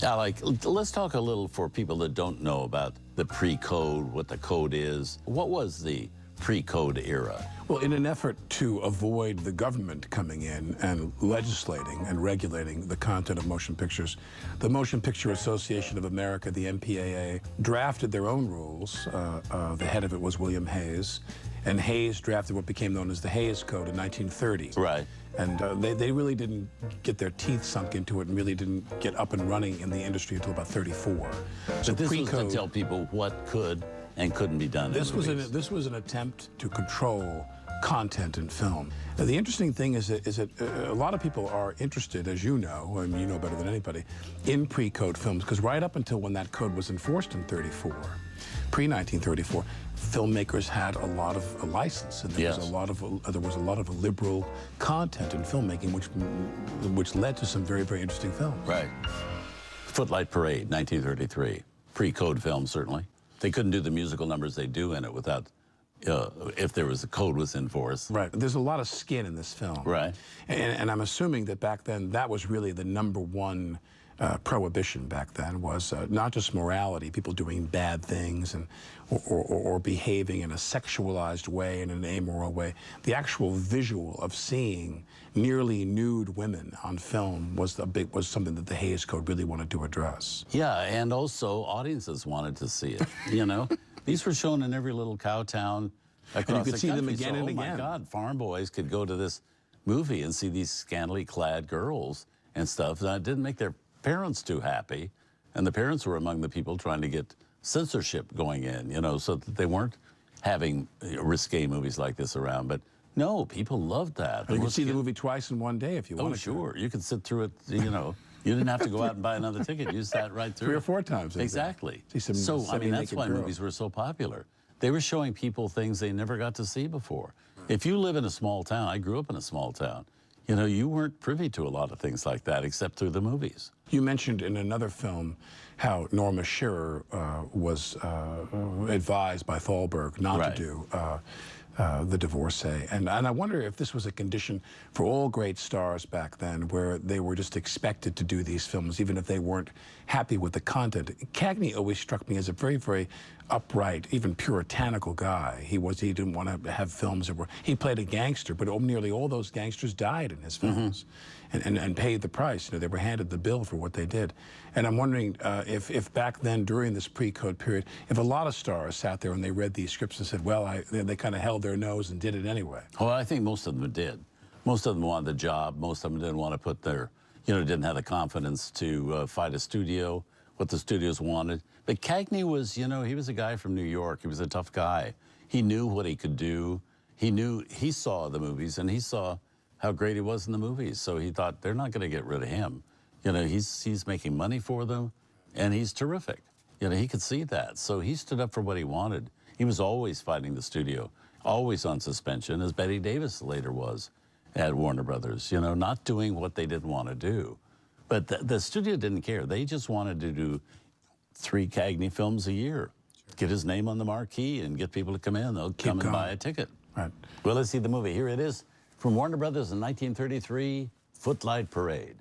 Let's talk a little for people that don't know about the pre-code, what the code is. What was the pre-code era? Well, in an effort to avoid the government coming in and legislating and regulating the content of motion pictures, the Motion Picture Association of America, the MPAA, drafted their own rules. The head of it was William Hayes, and Hayes drafted what became known as the Hayes Code in 1930. Right. And they really didn't get their teeth sunk into it and really didn't get up and running in the industry until about 34. So this was to tell people what could and couldn't be done. This was an attempt to control content in film. Now, the interesting thing is that a lot of people are interested, as you know, and you know better than anybody, in pre-code films, because right up until when that code was enforced in 34, pre-1934, filmmakers had a lot of a license, and there was a lot of liberal content in filmmaking, which led to some very, very interesting films. Right. Footlight Parade, 1933. Pre-code film, certainly. They couldn't do the musical numbers they do in it without, if there was a code was in force. Right. There's a lot of skin in this film. Right. And I'm assuming that back then that was really the #1 prohibition back then, was not just morality, people doing bad things and or behaving in a sexualized way, in an amoral way. The actual visual of seeing nearly nude women on film was something that the Hayes Code really wanted to address. Yeah, and also audiences wanted to see it. You know, these were shown in every little cow town across and you could the see country. them again and again. Oh my God, farm boys could go to this movie and see these scantily clad girls and stuff. That didn't make their parents too happy, and the parents were among the people trying to get censorship going in, you know, so that they weren't having risque movies like this around. But no, people loved that. You could see the movie twice in one day if you wanted. Oh, sure. You could sit through it, you know. You didn't have to go out and buy another ticket. You sat right through 3 or 4 times. Exactly. So, I mean, that's why movies were so popular. They were showing people things they never got to see before. If you live in a small town, I grew up in a small town, you know, you weren't privy to a lot of things like that except through the movies. You mentioned in another film how Norma Shearer was advised by Thalberg not to do The Divorcee. And I wonder if this was a condition for all great stars back then, where they were just expected to do these films, even if they weren't happy with the content. Cagney always struck me as a very, very upright, even puritanical guy. He didn't want to have films that were, he played a gangster, but nearly all those gangsters died in his films and paid the price. You know, they were handed the bill for what they did. And I'm wondering if back then, during this pre-code period, if a lot of stars sat there and they read these scripts and said, well, they kind of held their nose and did it anyway. Well, I think most of them did. Most of them wanted the job. Most of them didn't want to put their, you know, didn't have the confidence to fight a studio, what the studios wanted. But Cagney was, you know, he was a guy from New York. He was a tough guy. He knew what he could do. He saw the movies, and he saw how great he was in the movies. So he thought, they're not going to get rid of him. You know, he's making money for them, and he's terrific. You know, he could see that. So he stood up for what he wanted. He was always fighting the studio, always on suspension, as Betty Davis later was at Warner Brothers, you know, not doing what they didn't want to do. But the studio didn't care. They just wanted to do 3 Cagney films a year, get his name on the marquee and get people to come in. They'll come and buy a ticket. Right. Well, let's see the movie. Here it is from Warner Brothers in 1933, Footlight Parade.